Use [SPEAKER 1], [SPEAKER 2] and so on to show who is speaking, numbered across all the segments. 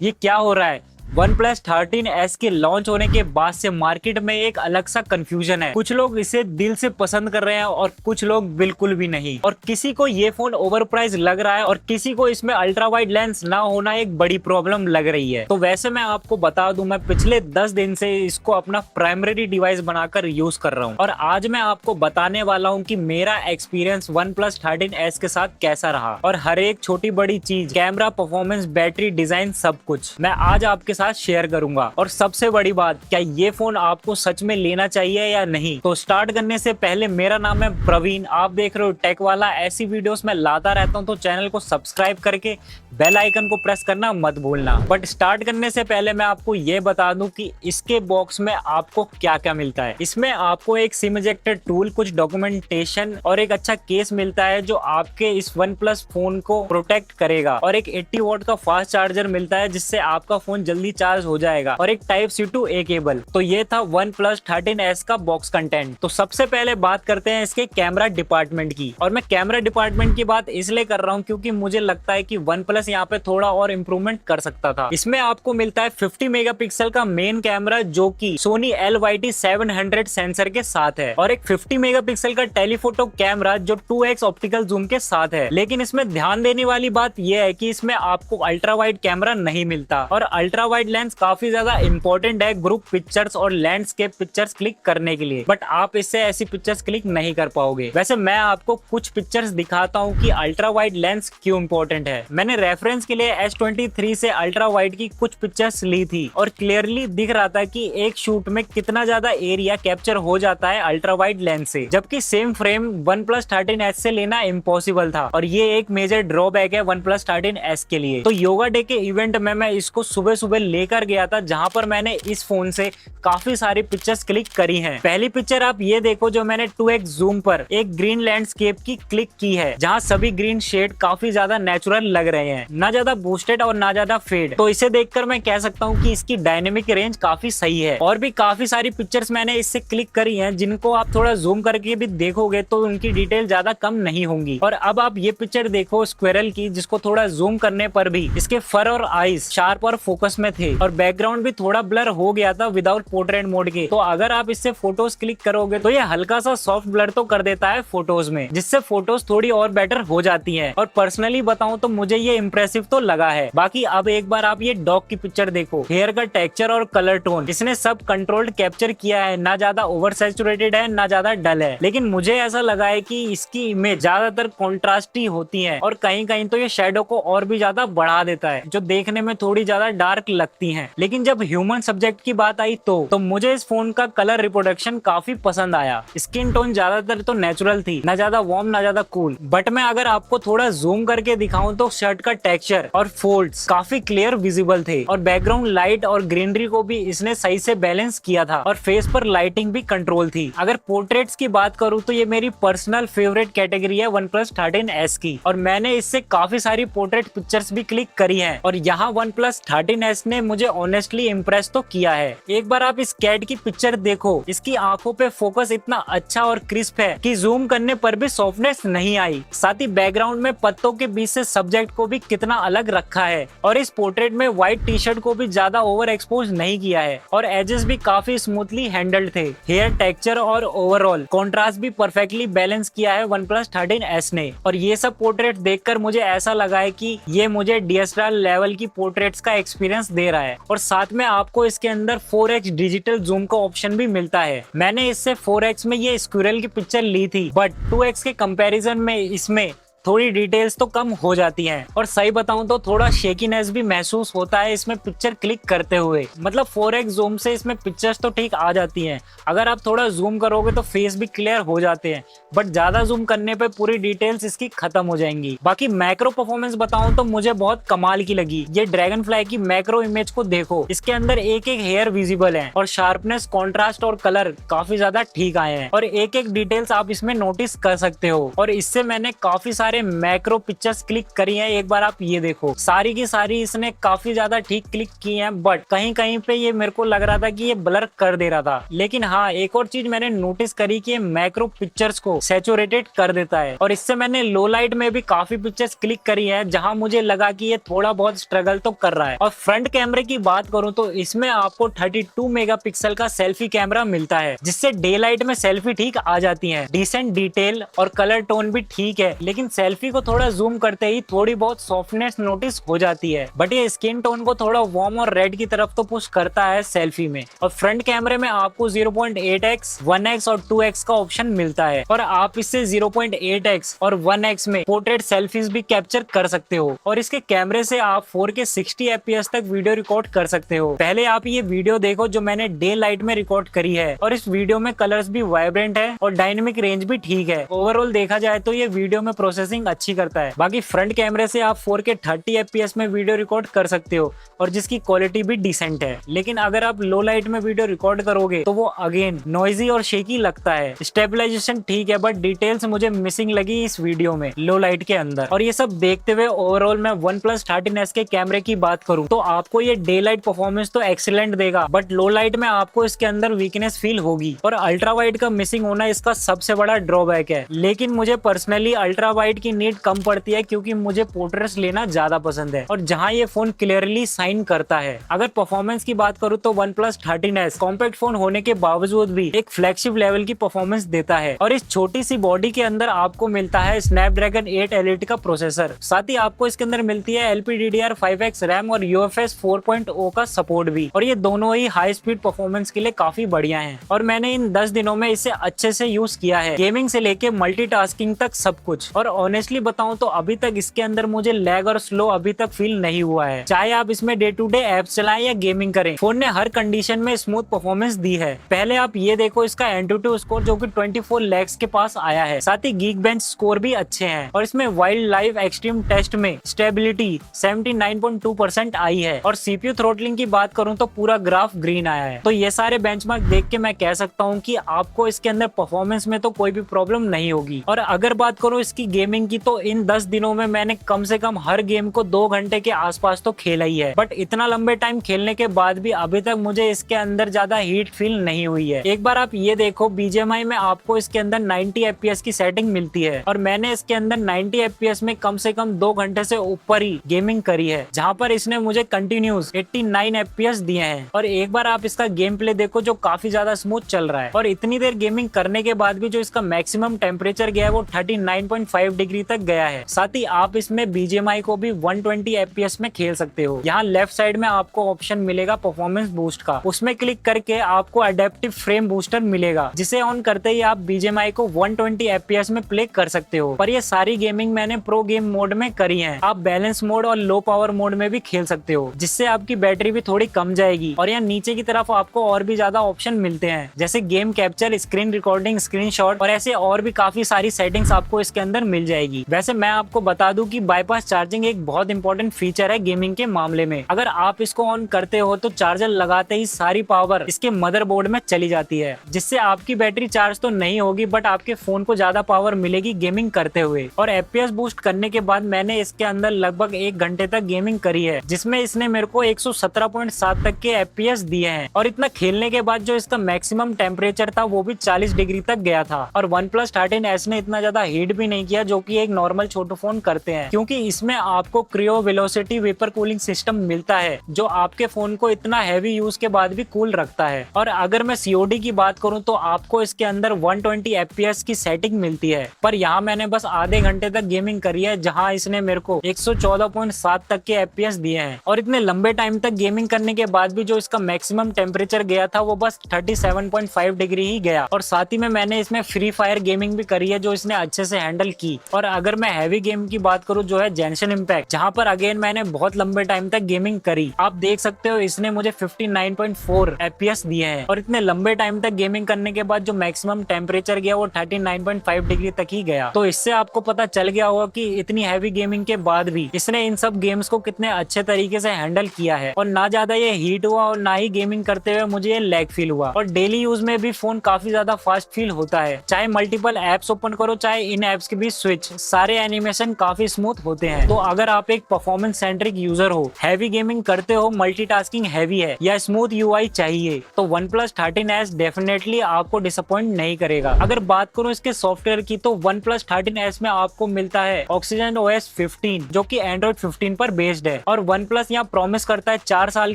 [SPEAKER 1] ये क्या हो रहा है? OnePlus 13S के लॉन्च होने के बाद से मार्केट में एक अलग सा कंफ्यूजन है। कुछ लोग इसे दिल से पसंद कर रहे हैं और कुछ लोग बिल्कुल भी नहीं। और किसी को ये फोन ओवर प्राइस लग रहा है और किसी को इसमें अल्ट्रा वाइड लेंस ना होना एक बड़ी प्रॉब्लम लग रही है। तो वैसे मैं आपको बता दूं, मैं पिछले 10 दिन से इसको अपना प्राइमरी डिवाइस बनाकर यूज कर रहा हूं और आज मैं आपको बताने वाला हूं कि मेरा एक्सपीरियंस OnePlus 13S के साथ कैसा रहा और हर एक छोटी बड़ी चीज, कैमरा, परफॉर्मेंस, बैटरी, डिजाइन, सब कुछ मैं आज आपके साथ शेयर करूंगा। और सबसे बड़ी बात, क्या ये फोन आपको सच में लेना चाहिए या नहीं। तो स्टार्ट करने से पहले, मेरा नाम है प्रवीण, आप देख रहे हो टेक वाला। ऐसी वीडियोस मैं लाता रहता हूं, तो चैनल को सब्सक्राइब करके बेल आइकन को प्रेस करना मत भूलना। बट स्टार्ट करने से पहले मैं आपको ये बता दूं कि इसके बॉक्स में आपको क्या क्या मिलता है। इसमें आपको एक सिम इजेक्टर टूल, कुछ डॉक्यूमेंटेशन और एक अच्छा केस मिलता है जो आपके इस OnePlus फोन को प्रोटेक्ट करेगा। और एक 80 वॉट का फास्ट चार्जर मिलता है जिससे आपका फोन जल्दी चार्ज हो जाएगा और एक Type-C to A केबल। तो ये था OnePlus 13S का बॉक्स कंटेंट। तो सबसे पहले बात करते हैं इसके कैमरा डिपार्टमेंट की। और मैं कैमरा डिपार्टमेंट की बात इसलिए कर रहा हूँ क्योंकि मुझे लगता है कि OnePlus यहाँ पे थोड़ा और इम्प्रूवमेंट कर सकता था। इसमें आपको मिलता है 50 मेगापिक्सल का मेन कैमरा जो कि Sony LYT-700 सेंसर के साथ है और एक 50 मेगापिक्सल का टेलीफोटो कैमरा जो 2x ऑप्टिकल जूम के साथ है। लेकिन इसमें ध्यान देने वाली बात यह है कि इसमें आपको अल्ट्रा वाइड कैमरा नहीं मिलता और अल्ट्रा वाइड लेंस काफी ज्यादा इंपॉर्टेंट है ग्रुप पिक्चर्स और लैंडस्केप पिक्चर्स क्लिक करने के लिए। बट आप इससे ऐसी पिक्चर्स क्लिक नहीं कर पाओगे। वैसे मैं आपको कुछ पिक्चर्स दिखाता हूँ कि अल्ट्रा वाइड लेंस क्यों इंपॉर्टेंट है। मैंने रेफरेंस के लिए S23 से अल्ट्रा वाइड की कुछ पिक्चर्स ली थी और क्लियरली दिख रहा था कि एक शूट में कितना ज्यादा एरिया कैप्चर हो जाता है अल्ट्रा वाइड लेंस से, जबकि सेम फ्रेम OnePlus 13S से लेना इम्पॉसिबल था। और ये एक मेजर ड्रॉबैक है OnePlus 13S के लिए। तो योगा डे के इवेंट में मैं इसको सुबह सुबह लेकर गया था, जहां पर मैंने इस फोन से काफी सारी पिक्चर्स क्लिक करी हैं। पहली पिक्चर आप ये देखो जो मैंने 2x जूम पर एक ग्रीन लैंडस्केप की क्लिक की है, जहां सभी ग्रीन शेड काफी ज्यादा नेचुरल लग रहे हैं, ना ज्यादा बूस्टेड और ना ज्यादा फेड। तो इसे देखकर मैं कह सकता हूँ कि इसकी डायनेमिक रेंज काफी सही है। और भी काफी सारी पिक्चर्स मैंने इससे क्लिक करी हैं जिनको आप थोड़ा जूम करके भी देखोगे तो उनकी डिटेल ज्यादा कम नहीं होंगी। और अब आप ये पिक्चर देखो स्क्विरल की, जिसको थोड़ा जूम करने पर भी इसके फर और आईज शार्प और फोकस में थे और बैकग्राउंड भी थोड़ा ब्लर हो गया था विदाउट पोर्ट्रेट मोड के। तो अगर आप इससे फोटोज क्लिक करोगे तो ये हल्का सा सॉफ्ट ब्लर तो कर देता है फोटोज में, जिससे फोटोज थोड़ी और बेटर हो जाती हैं। और पर्सनली बताऊं तो मुझे ये इम्प्रेसिव तो लगा है। बाकी अब एक बार आप ये डॉग की पिक्चर देखो, हेयर का टेक्सचर और कलर टोन इसने सब कंट्रोल्ड कैप्चर किया है, ना ज्यादा ओवर सैचुरेटेड है ना ज्यादा डल है। लेकिन मुझे ऐसा लगा है कि इसकी इमेज ज्यादातर कॉन्ट्रास्टी होती है और कहीं कहीं तो ये शेडो को और भी ज्यादा बढ़ा देता है, जो देखने में थोड़ी ज्यादा डार्क लगती है। लेकिन जब ह्यूमन सब्जेक्ट की बात आई तो मुझे इस फोन का कलर रिप्रोडक्शन काफी पसंद आया। स्किन टोन ज्यादातर तो नेचुरल थी, ना ज्यादा वार्म ना ज्यादा कूल। बट मैं अगर आपको थोड़ा जूम करके दिखाऊं तो शर्ट का टेक्सचर और फोल्ड्स काफी क्लियर विजिबल थे और बैकग्राउंड लाइट और ग्रीनरी को भी इसने सही से बैलेंस किया था और फेस पर लाइटिंग भी कंट्रोल थी। अगर पोर्ट्रेट्स की बात करूं तो ये मेरी पर्सनल फेवरेट कैटेगरी है OnePlus 13S की और मैंने इससे काफी सारी पोर्ट्रेट पिक्चर्स भी क्लिक करी हैं और यहाँ OnePlus 13S ने मुझे ऑनेस्टली इम्प्रेस तो किया है। एक बार आप इस कैट की पिक्चर देखो, इसकी आंखों पे फोकस इतना अच्छा और क्रिस्प है कि जूम करने पर भी सॉफ्टनेस नहीं आई। साथ ही बैकग्राउंड में पत्तों के बीच से सब्जेक्ट को भी कितना अलग रखा है और इस पोर्ट्रेट में व्हाइट टी शर्ट को भी ज्यादा ओवर एक्सपोज नहीं किया है और एजेस भी काफी स्मूथली हैंडल्ड थे। हेयर टेक्सचर और ओवरऑल कॉन्ट्रास्ट भी परफेक्टली बैलेंस किया है OnePlus 13S ने। और ये सब पोर्ट्रेट देखकर मुझे ऐसा लगा है कि ये मुझे DSLR लेवल की पोर्ट्रेट्स का एक्सपीरियंस दे रहा है। और साथ में आपको इसके अंदर 4x डिजिटल जूम का ऑप्शन भी मिलता है। मैंने इससे 4x में ये स्क्विरल की पिक्चर ली थी, बट 2x के कंपैरिजन में इसमें थोड़ी डिटेल्स तो कम हो जाती हैं और सही बताऊं तो थोड़ा शेकीनेस भी महसूस होता है इसमें पिक्चर क्लिक करते हुए। मतलब 4x जूम से इसमें पिक्चर्स तो ठीक आ जाती हैं, अगर आप थोड़ा जूम करोगे तो फेस भी क्लियर हो जाते हैं, बट ज्यादा जूम करने पे पूरी डिटेल्स इसकी खत्म हो जाएंगी। बाकी मैक्रो परफॉर्मेंस बताऊं तो मुझे बहुत कमाल की लगी। ये ड्रैगन फ्लाई की मैक्रो इमेज को देखो, इसके अंदर एक एक हेयर विजिबल है और शार्पनेस, कॉन्ट्रास्ट और कलर काफी ज्यादा ठीक आए हैं और एक एक डिटेल्स आप इसमें नोटिस कर सकते हो। और इससे मैंने काफी सारे सारे मैक्रो पिक्चर्स क्लिक करी हैं, एक बार आप ये देखो, सारी की सारी इसने काफी ज्यादा ठीक क्लिक की हैं, बट कहीं कहीं पे ये मेरे को लग रहा था कि ये ब्लर कर दे रहा था। लेकिन हाँ, एक और चीज मैंने नोटिस करी कि ये मैक्रो पिक्चर्स को सैचुरेटेड कर देता है, और इससे मैंने लो लाइट में भी काफी पिक्चर्स क्लिक करी है जहां मुझे लगा कि ये थोड़ा बहुत स्ट्रगल तो कर रहा है। और फ्रंट कैमरे की बात करूं तो इसमें आपको 32 मेगापिक्सल का सेल्फी कैमरा मिलता है, जिससे डे लाइट में सेल्फी ठीक आ जाती है, डिसेंट डिटेल और कलर टोन भी ठीक है। लेकिन सेल्फी को थोड़ा जूम करते ही थोड़ी बहुत सॉफ्टनेस नोटिस हो जाती है, बट ये स्किन टोन को थोड़ा वार्म और रेड की तरफ तो पुश करता है सेल्फी में। और फ्रंट कैमरे में आपको 0.8x, 1x और 2x का ऑप्शन मिलता है, और आप इससे 0.8x और 1x में पोर्ट्रेट सेल्फीज भी कैप्चर कर सकते हो। और इसके कैमरे से आप 4K 60 FPS तक वीडियो रिकॉर्ड कर सकते हो। पहले आप ये वीडियो देखो जो मैंने डे लाइट में रिकॉर्ड करी है, और इस वीडियो में कलर्स भी वाइब्रेंट है और डायनेमिक रेंज भी ठीक है। ओवरऑल देखा जाए तो ये वीडियो में प्रोसेसिंग अच्छी करता है। बाकी फ्रंट कैमरे से आप 4K 30 FPS में वीडियो रिकॉर्ड कर सकते हो, और जिसकी क्वालिटी भी डिसेंट है। लेकिन अगर आप लो लाइट में वीडियो रिकॉर्ड करोगे तो वो अगेन नॉइजी और शेकी लगता है। स्टेबलाइजेशन ठीक है, बट डिटेल्स मुझे मिसिंग लगी इस वीडियो में लो लाइट के अंदर। और ये सब देखते हुए ओवरऑल मैं OnePlus 13s के कैमरे की बात करूं तो आपको ये डे लाइट परफॉर्मेंस तो एक्सीलेंट देगा, बट लो लाइट में आपको इसके अंदर वीकनेस फील होगी, और अल्ट्रा वाइड का मिसिंग होना इसका सबसे बड़ा ड्रॉबैक है। लेकिन मुझे पर्सनली अल्ट्रा वाइड की नीड कम पड़ती है, क्योंकि मुझे पोर्ट्रेट्स लेना ज्यादा पसंद है, और जहां ये फोन क्लियरली साइन करता है। अगर परफॉर्मेंस की बात करूं तो OnePlus 13s कॉम्पैक्ट फोन होने के बावजूद भी एक फ्लैगशिप लेवल की परफॉर्मेंस देता है, और इस छोटी सी बॉडी के अंदर आपको मिलता है स्नैपड्रैगन 8 Elite का प्रोसेसर। साथ ही आपको इसके अंदर मिलती है LPDDR5X रैम और UFS 4.0 का सपोर्ट भी, और ये दोनों ही हाई स्पीड परफॉर्मेंस के लिए काफी बढ़िया हैं। और मैंने इन 10 दिनों में इसे अच्छे से यूज किया है, गेमिंग से लेके मल्टीटास्किंग तक सब कुछ। और ऑनेस्टली बताऊं तो अभी तक इसके अंदर मुझे लैग और स्लो अभी तक फील नहीं हुआ है। चाहे आप इसमें डे टू डे एप्स चलाएं या गेमिंग करें, फोन ने हर कंडीशन में स्मूथ परफॉर्मेंस दी है। पहले आप ये देखो इसका Antutu स्कोर जो कि 24 lakhs के पास आया है। साथ ही Geekbench स्कोर भी अच्छे हैं, और इसमें वाइल्ड लाइफ एक्सट्रीम टेस्ट में स्टेबिलिटी 79.2% आई है। और CPU थ्रोटलिंग की बात करूं तो पूरा ग्राफ ग्रीन आया है। तो ये सारे बेंचमार्क देख के मैं कह सकता हूं कि आपको इसके अंदर परफॉर्मेंस में तो कोई भी प्रॉब्लम नहीं होगी। और अगर बात करूं इसकी गेमिंग की, तो इन 10 दिनों में मैंने कम से कम हर गेम को 2 घंटे के आसपास तो खेला ही है, बट इतना लंबे टाइम खेलने के बाद भी अभी तक मुझे इसके अंदर ज्यादा हीट फील नहीं हुई है। एक बार आप ये देखो, BGMI में आपको इसके अंदर 90 FPS की सेटिंग मिलती है, और मैंने इसके अंदर 90 FPS में कम से कम 2 घंटे से ऊपर ही गेमिंग करी है, जहां पर इसने मुझे कंटिन्यूस 89 FPS दिए हैं। और एक बार आप इसका गेम प्ले देखो जो काफी ज्यादा स्मूथ चल रहा है, और इतनी देर गेमिंग करने के बाद भी जो इसका मैक्सिमम टेम्परेचर गया है वो 39.5 डिग्री तक गया है। साथ ही आप इसमें BGMI को भी 120 FPS में खेल सकते हो। यहाँ लेफ्ट साइड में आपको ऑप्शन मिलेगा परफॉर्मेंस बूस्ट का, उसमें क्लिक करके आपको अडेप्टिव फ्रेम बूस्टर मिलेगा, जिसे ऑन करते ही आप BGMI को 120 FPS में प्ले कर सकते हो। पर ये सारी गेमिंग मैंने प्रो गेम मोड में करी है। आप बैलेंस मोड और लो पावर मोड में भी खेल सकते हो, जिससे आपकी बैटरी भी थोड़ी कम जाएगी। और यहाँ नीचे की तरफ आपको और भी ज्यादा ऑप्शन मिलते हैं, जैसे game capture, screen recording, screenshot, और ऐसे और भी काफी सारी सेटिंग्स आपको इसके अंदर मिल जाएगी। वैसे मैं आपको बता दूं कि बाईपास चार्जिंग एक बहुत इंपॉर्टेंट फीचर है गेमिंग के मामले में। अगर आप इसको ऑन करते हो तो चार्जर लगाते ही सारी पावर इसके मदरबोर्ड में चली जाती है, जिससे आपकी बैटरी चार्ज तो नहीं होगी, बट आपके फोन को ज्यादा पावर मिलेगी गेमिंग करते हुए। और FPS बूस्ट करने के बाद मैंने इसके अंदर लगभग 1 घंटे तक गेमिंग करी है, जिसमें इसने मेरे को 117.7 तक के FPS दिए हैं। और इतना खेलने के बाद जो इसका मैक्सिमम टेम्परेचर था वो भी 40 डिग्री तक गया था। और OnePlus 13s ने इतना ज्यादा हीट भी नहीं किया जो कि एक नॉर्मल छोटे फोन करते हैं, क्योंकि इसमें आपको cryo velocity vapour cooling system मिलता है, जो आपके फोन को इतना हैवी यूज के बाद भी कूल रखता है। और अगर मैं COD की बात करूं तो आपको इसके अंदर 120 FPS की सेटिंग मिलती है, पर यहाँ मैंने बस आधे घंटे तक गेमिंग करी है, जहाँ इसने मेरे को 114.7 तक के FPS दिए हैं। और इतने लंबे टाइम तक गेमिंग करने के बाद भी जो इसका मैक्सिमम टेम्परेचर गया था वो बस 37.5 डिग्री ही गया। और साथ ही में मैंने इसमें फ्री फायर गेमिंग भी करी है, जो इसने अच्छे से हैंडल की। और अगर मैं हैवी गेम की बात करूं जो है जेंशन इम्पैक्ट, जहां पर अगेन मैंने बहुत लंबे टाइम तक गेमिंग करी, आप देख सकते हो इसने मुझे 59.4 FPS दिए हैं। और इतने लंबे टाइम तक गेमिंग करने के बाद जो मैक्सिमम टेम्परेचर गया वो 39.5 डिग्री तक ही गया। तो इससे आपको पता चल गया होगा कि इतनी हैवी गेमिंग के बाद भी इसने इन सब गेम्स को कितने अच्छे तरीके से हैंडल किया है। और ना ज्यादा ये हीट हुआ और ना ही गेमिंग करते हुए मुझे ये लैग फील हुआ। और डेली यूज में भी फोन काफी ज्यादा फास्ट फील होता है, चाहे मल्टीपल एप्स ओपन करो चाहे इन एप्स के बीच स्विच ग्लिच, सारे एनिमेशन काफी स्मूथ होते हैं। तो अगर आप एक परफॉर्मेंस सेंट्रिक यूजर हो, हैवी गेमिंग करते हो, मल्टीटास्किंग हैवी है या स्मूथ यूआई चाहिए, तो OnePlus 13s डेफिनेटली आपको डिसअपॉइंट नहीं करेगा। अगर बात करूं इसके सॉफ्टवेयर की, तो OnePlus 13s में आपको मिलता है Oxygen OS 15 जो कि Android 15 पर बेस्ड है। और OnePlus यहाँ प्रॉमिस करता है 4 साल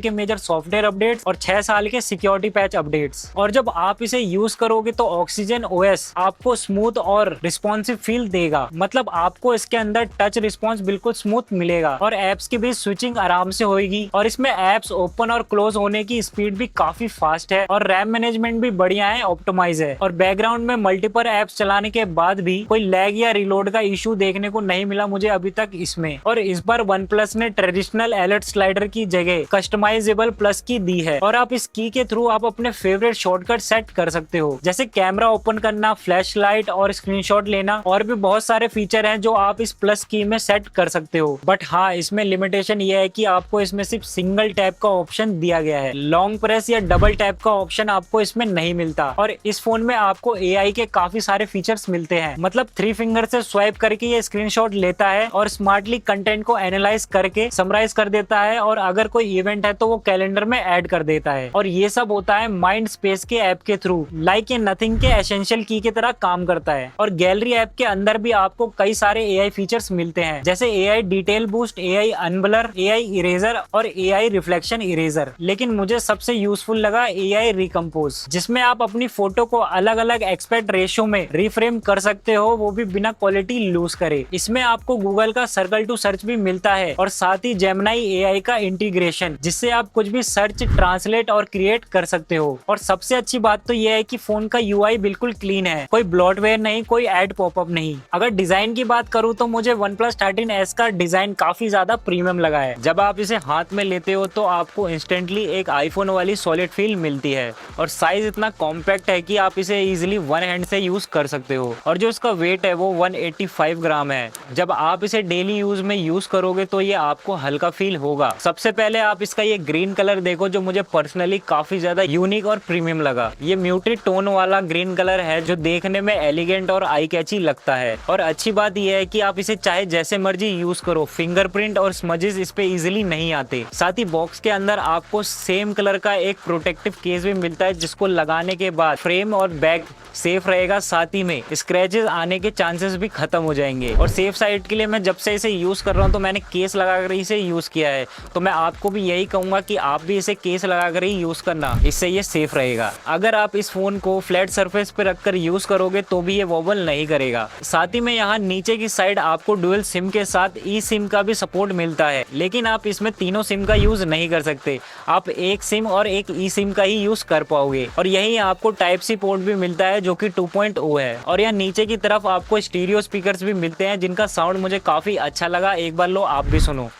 [SPEAKER 1] के मेजर सॉफ्टवेयर अपडेट्स और 6 साल के सिक्योरिटी पैच अपडेट्स। और जब आप इसे यूज करोगे तो Oxygen OS आपको स्मूथ और रिस्पॉन्सिव फील देगा। मतलब आपको इसके अंदर टच रिस्पॉन्स बिल्कुल स्मूथ मिलेगा और एप्स की भी स्विचिंग आराम से होगी। और इसमें एप्स ओपन और क्लोज होने की स्पीड भी काफी फास्ट है और रैम मैनेजमेंट भी बढ़िया है, ऑप्टिमाइज है। और बैकग्राउंड में मल्टीपल एप्स चलाने के बाद भी कोई लैग या रिलोड का इशू देखने को नहीं मिला मुझे अभी तक इसमें। और इस बार OnePlus ने ट्रेडिशनल अलर्ट स्लाइडर की जगह कस्टमाइजेबल प्लस की दी है और आप इस की के थ्रू आप अपने फेवरेट शॉर्टकट सेट कर सकते हो, जैसे कैमरा ओपन करना, फ्लैश लाइट और स्क्रीनशॉट लेना। और भी बहुत सारे फीचर हैं जो आप इस प्लस की में सेट कर सकते हो। बट हाँ, इसमें लिमिटेशन ये है कि आपको इसमें सिर्फ सिंगल टैप का ऑप्शन दिया गया है, लॉन्ग प्रेस या डबल टैप का ऑप्शन आपको इसमें नहीं मिलता। और इस फोन में आपको AI के काफी सारे फीचर्स मिलते हैं, मतलब 3 फिंगर से स्वाइप करके ये स्क्रीनशॉट लेता है और स्मार्टली कंटेंट को एनालाइज करके समराइज कर देता है और अगर कोई इवेंट है तो वो कैलेंडर में ऐड कर देता है। और ये सब होता है माइंड स्पेस के ऐप के थ्रू, लाइक ये नथिंग के एसेंशियल की तरह काम करता है। और गैलरी ऐप के अंदर भी आपको कई सारे AI फीचर्स मिलते हैं, जैसे AI detail boost, AI unblur, AI eraser और AI रिफ्लेक्शन इरेजर। लेकिन मुझे सबसे यूजफुल लगा AI रिकम्पोज, जिसमें आप अपनी फोटो को अलग अलग एक्सपेक्ट रेशियो में रिफ्रेम कर सकते हो, वो भी बिना क्वालिटी लूज करे। इसमें आपको गूगल का सर्कल टू सर्च भी मिलता है और साथ ही Gemini AI का इंटीग्रेशन, जिससे आप कुछ भी सर्च, ट्रांसलेट और क्रिएट कर सकते हो। और सबसे अच्छी बात तो यह है कि फोन का UI बिल्कुल क्लीन है, कोई ब्लॉटवेयर नहीं, कोई एड पॉपअप नहीं। अगर डिजाइन की बात करूँ तो मुझे OnePlus 13s का डिजाइन काफी ज्यादा प्रीमियम लगा है। जब आप इसे हाथ में लेते हो तो आपको इंस्टेंटली एक आईफोन वाली सॉलिड फील मिलती है और साइज इतना कॉम्पैक्ट है कि आप इसे इजीली वन हैंड से यूज कर सकते हो। और जो इसका वेट है वो 185 ग्राम है। जब आप इसे डेली यूज में यूज करोगे तो ये आपको हल्का फील होगा। सबसे पहले आप इसका ये ग्रीन कलर देखो, जो मुझे पर्सनली काफी ज्यादा यूनिक और प्रीमियम लगा। ये म्यूटेड टोन वाला ग्रीन कलर है जो देखने में एलिगेंट और आई कैची लगता है। और अच्छी बात यह है कि आप इसे चाहे जैसे मर्जी यूज करो, फिंगरप्रिंट और स्मजेस इस पे इजीली नहीं आते। साथ ही बॉक्स के अंदर आपको सेम कलर का एक प्रोटेक्टिव केस भी मिलता है, जिसको लगाने के बाद फ्रेम और बैग सेफ रहेगा। साथ ही में स्क्रैचेस आने के चांसेस भी खत्म हो जाएंगे। और सेफ साइड के लिए मैं जब से इसे यूज कर रहा हूँ तो मैंने केस लगाकर इसे यूज किया है, तो मैं आपको भी यही कहूंगा कि आप भी इसे केस लगाकर ही यूज करना, इससे ये सेफ रहेगा। अगर आप इस फोन को फ्लैट सरफेस पे रखकर यूज करोगे तो भी ये वॉबल नहीं करेगा। साथ ही में यहाँ नीचे की साइड आपको डुअल सिम के साथ ई सिम का भी सपोर्ट मिलता है, लेकिन आप इसमें तीनों सिम का यूज नहीं कर सकते। आप एक सिम और एक ई सिम का ही यूज कर पाओगे। और यही आपको टाइप सी पोर्ट भी मिलता है जो कि 2.0 है। और यहाँ नीचे की तरफ आपको स्टीरियो स्पीकर्स भी मिलते हैं, जिनका साउंड मुझे काफी अच्छा लगा। एक बार लो आप भी सुनो।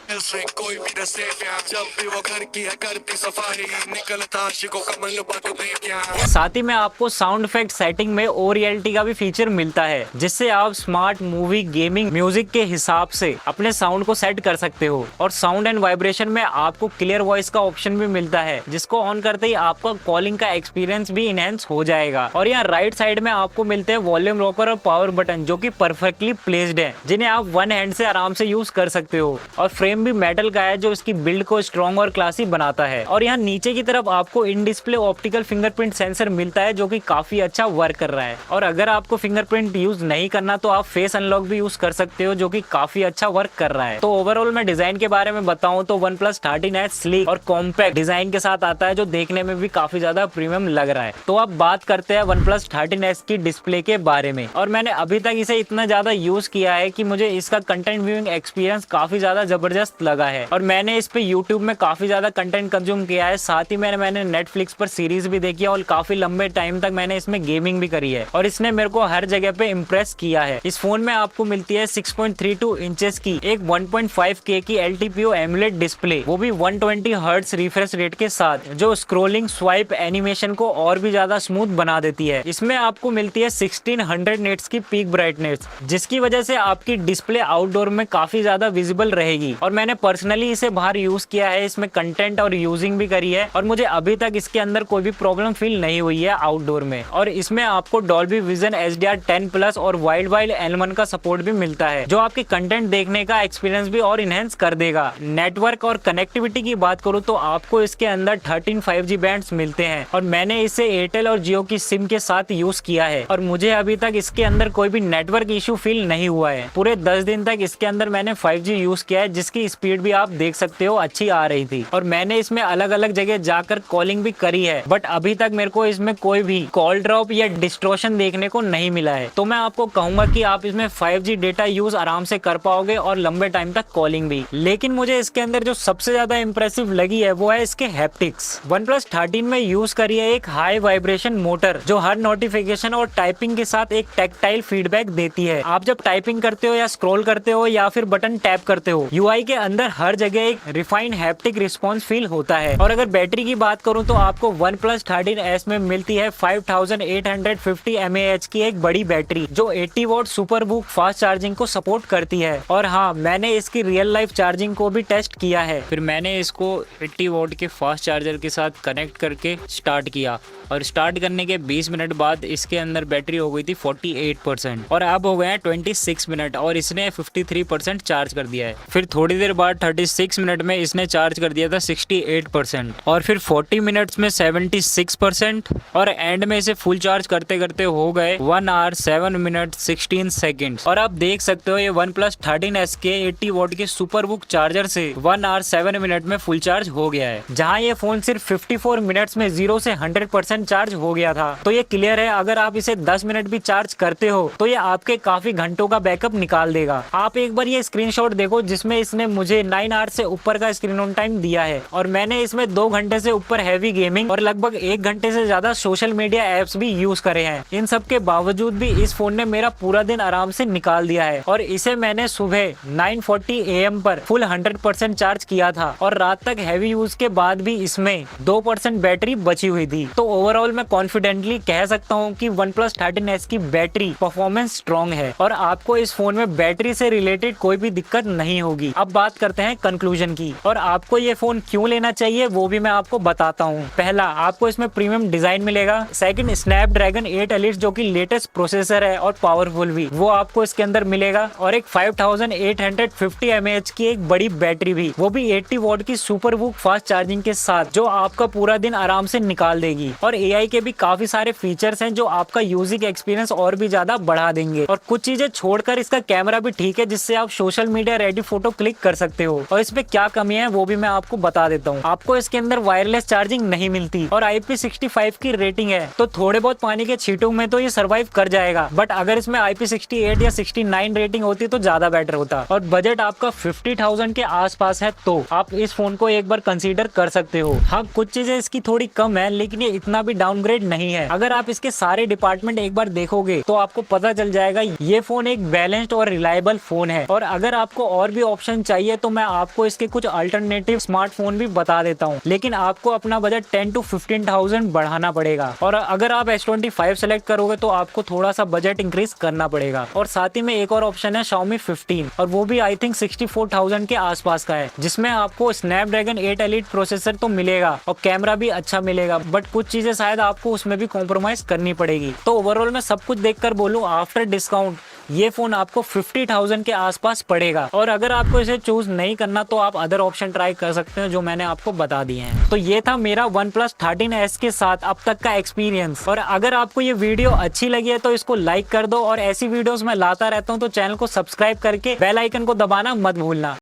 [SPEAKER 2] से कोई भी रस्ते प्यार, जब भी वो घर की है करती सफारी, निकलता आशिकों का मन बातों में प्यार।
[SPEAKER 1] साथ ही में आपको साउंड इफेक्ट सेटिंग में ओरियलिटी का भी फीचर मिलता है, जिससे आप स्मार्ट मूवी, गेमिंग, म्यूजिक के हिसाब से अपने साउंड को सेट कर सकते हो। और साउंड एंड वाइब्रेशन में आपको क्लियर वॉइस का ऑप्शन भी मिलता है, जिसको ऑन करते ही आपका कॉलिंग का एक्सपीरियंस भी इनहेंस हो जाएगा। और यहाँ राइट साइड में आपको मिलते हैं वॉल्यूम रॉकर और पावर बटन, जो कि परफेक्टली प्लेस्ड है, जिन्हें आप वन हैंड से आराम से यूज कर सकते हो। और फ्रेम भी मेटल का है, जो इसकी बिल्ड को स्ट्रॉन्ग और क्लासी बनाता है। और यहाँ नीचे की तरफ आपको in display optical fingerprint sensor मिलता है, जो कि काफी अच्छा वर्क कर रहा है। और अगर आपको फिंगरप्रिंट यूज नहीं करना तो आप फेस अनलॉक भी यूज कर सकते हो, जो कि काफी अच्छा वर्क कर रहा है। तो ओवरऑल मैं डिजाइन के बारे में बताऊं तो OnePlus 13s स्लीक और कॉम्पैक्ट डिजाइन के साथ आता है, जो देखने में भी काफी ज्यादा प्रीमियम लग रहा है। तो अब बात करते हैं OnePlus 13s की डिस्प्ले के बारे में। और मैंने अभी तक इसे इतना ज्यादा यूज किया है कि मुझे इसका कंटेंट व्यूइंग एक्सपीरियंस काफी ज्यादा जबरदस्त लगा है। और मैंने इस पे YouTube में काफी ज्यादा कंटेंट कंज्यूम किया है। साथ ही मैंने Netflix पर सीरीज भी देखी है और काफी लंबे टाइम तक मैंने इसमें गेमिंग भी करी है। और इसने मेरे को हर जगह पे इम्प्रेस किया है। इस फोन में आपको मिलती है 6.32 इंचेस की एक 1.5K की LTPO AMOLED डिस्प्ले, वो भी 120 हर्ट्ज रिफ्रेश रेट के साथ, जो स्क्रोलिंग स्वाइप एनिमेशन को और भी ज्यादा स्मूथ बना देती है। इसमें आपको मिलती है 1600 निट्स की पीक ब्राइटनेस, जिसकी वजह से आपकी डिस्प्ले आउटडोर में काफी ज्यादा विजिबल रहेगी। और मैंने पर्सनली इसे बाहर यूज किया है, इसमें कंटेंट और यूजिंग भी करी है और मुझे अभी तक इसके अंदर कोई भी प्रॉब्लम फील नहीं हुई है आउटडोर में। और इसमें आपको डॉल्बी विजन HDR10+ और वाइड वाइड L1 का सपोर्ट भी मिलता है, जो आपके कंटेंट देखने का एक्सपीरियंस भी और इनहेंस कर देगा। नेटवर्क और कनेक्टिविटी की बात करूँ तो आपको इसके अंदर 13 5G बैंड्स मिलते हैं और मैंने इसे एयरटेल और जियो की सिम के साथ यूज किया है और मुझे अभी तक इसके अंदर कोई भी नेटवर्क इशू फील नहीं हुआ है। पूरे 10 दिन तक इसके अंदर मैंने 5G यूज किया है, जिसकी स्पीड भी आप देख सकते हो अच्छी आ रही थी और मैंने इसमें अलग अलग जगह जाकर कॉलिंग भी करी है, बट अभी तक मेरे को इसमें कोई भी कॉल ड्रॉप या डिस्टॉर्शन देखने को नहीं मिला है। तो मैं आपको कहूंगा कि आप इसमें 5G डेटा यूज आराम से कर पाओगे और लंबे टाइम तक कॉलिंग भी। लेकिन मुझे इसके अंदर जो सबसे ज्यादा इंप्रेसिव लगी है वो है इसके हैप्टिक्स। OnePlus 13 में यूज करी है एक हाई वाइब्रेशन मोटर, जो हर नोटिफिकेशन और टाइपिंग के साथ एक टैक्टाइल फीडबैक देती है। आप जब टाइपिंग करते हो या स्क्रॉल करते हो या फिर बटन टैप करते हो, UI के अंदर हर जगह एक रिफाइंड हैप्टिक रिस्पॉन्स फील होता है। और अगर बैटरी की बात करूं तो आपको OnePlus 13s में मिलती है 5850 mAh की एक बड़ी बैटरी, जो 80 what super book fast charging को सपोर्ट करती है। और हाँ, मैंने इसकी रियल लाइफ चार्जिंग को भी टेस्ट किया है। फिर मैंने इसको 80 वॉट के फास्ट चार्जर के साथ कनेक्ट करके स्टार्ट किया और स्टार्ट करने के 20 मिनट बाद इसके अंदर बैटरी हो गई थी 48% और अब हो गए हैं 26 मिनट और इसने 53% चार्ज कर दिया है। फिर थोड़ी देर बाद 36 मिनट में इसने चार्ज कर दिया था 68% और फिर 40 मिनट्स में 76% और एंड में इसे फुल चार्ज करते करते हो गए 1 आवर 7 मिनट 16 सेकेंड। और आप देख सकते हो ये OnePlus 13s के 80 वॉट के सुपर बुक चार्जर से 1 आवर 7 मिनट में फुल चार्ज हो गया है, जहाँ ये फोन सिर्फ 54 मिनट्स में 0 से 100% चार्ज हो गया था। तो ये क्लियर है, अगर आप इसे 10 मिनट भी चार्ज करते हो तो ये आपके काफी घंटों का बैकअप निकाल देगा। आप एक बार ये स्क्रीनशॉट देखो जिसमें इसने मुझे 9 आवर से ऊपर का स्क्रीन ऑन टाइम दिया है और मैंने इसमें 2 घंटे से ऊपर हैवी गेमिंग और लगभग 1 घंटे से ज्यादा सोशल मीडिया एप्स भी यूज करे हैं। इन सब के बावजूद भी इस फोन ने मेरा पूरा दिन आराम से निकाल दिया है और इसे मैंने सुबह 9:40 AM पर फुल 100% चार्ज किया था और रात तक हैवी यूज के बाद भी इसमें 2% बैटरी बची हुई थी। तो ओवरऑल मैं कॉन्फिडेंटली कह सकता हूँ कि OnePlus 13s की बैटरी परफॉर्मेंस स्ट्रॉन्ग है और आपको इस फोन में बैटरी से रिलेटेड कोई भी दिक्कत नहीं होगी। अब बात करते हैं कंक्लूजन की और आपको ये फोन क्यों लेना चाहिए वो भी मैं आपको बताता हूँ। पहला, आपको इसमें प्रीमियम डिजाइन मिलेगा। सेकंड, स्नैपड्रैगन 8 Elite जो कि लेटेस्ट प्रोसेसर है और पावरफुल भी, वो आपको इसके अंदर मिलेगा और एक 5850 mAh की एक बड़ी बैटरी भी, वो भी 80 वॉट की सुपर बुक फास्ट चार्जिंग के साथ, जो आपका पूरा दिन आराम से निकाल देगी। और AI के भी काफी सारे फीचर्स हैं जो आपका यूजिंग एक्सपीरियंस और भी ज्यादा बढ़ा देंगे। और कुछ चीजें छोड़कर इसका कैमरा भी ठीक है, जिससे आप social media ready photo click कर सकते हो। और इसमें क्या कमी है वो भी मैं आपको बता देता हूँ। आपको इसके अंदर वायरलेस चार्जिंग नहीं मिलती और IP65 की रेटिंग है, तो थोड़े बहुत पानी के छींटों में तो ये सर्वाइव कर जाएगा, बट अगर इसमें IP68 या 69 रेटिंग होती तो ज्यादा बेटर होता। और बजट आपका 50,000 के आसपास है तो आप इस फोन को एक बार कंसीडर कर सकते हो। हाँ, कुछ चीजें इसकी थोड़ी कम है, लेकिन ये इतना भी डाउनग्रेड नहीं है। अगर आप इसके सारे डिपार्टमेंट एक बार देखोगे तो आपको पता चल जाएगा ये फोन एक बैलेंस्ड और रिलायबल फोन है। और अगर आपको और भी ऑप्शन चाहिए तो मैं आपको इसके कुछ अल्टरनेटिव स्मार्टफोन भी बता देता हूँ, लेकिन आपको अपना बजट 10 to 15,000 बढ़ाना पड़ेगा। और अगर आप S25 सेलेक्ट करोगे तो आपको थोड़ा सा बजट इंक्रीज करना पड़ेगा। और साथ ही में एक और ऑप्शन है Xiaomi 15 और वो भी आई थिंक 64,000 के आसपास का है, जिसमें आपको स्नैपड्रैगन 8 Elite प्रोसेसर तो मिलेगा और कैमरा भी अच्छा मिलेगा, बट कुछ चीजें शायद आपको उसमें भी कॉम्प्रोमाइज करनी पड़ेगी। तो ओवरऑल मैं सब कुछ देखकर बोलूं, आफ्टर डिस्काउंट ये फोन आपको 50,000 के आसपास पड़ेगा। और अगर आपको इसे चूज नहीं करना तो आप अदर ऑप्शन ट्राई कर सकते हैं जो मैंने आपको बता दिए हैं। तो ये था मेरा OnePlus 13s के साथ अब तक का एक्सपीरियंस। और अगर आपको ये वीडियो अच्छी लगी है तो इसको लाइक कर दो और ऐसी वीडियोस मैं लाता रहता हूँ, तो चैनल को सब्सक्राइब करके बेल आइकन को दबाना मत भूलना।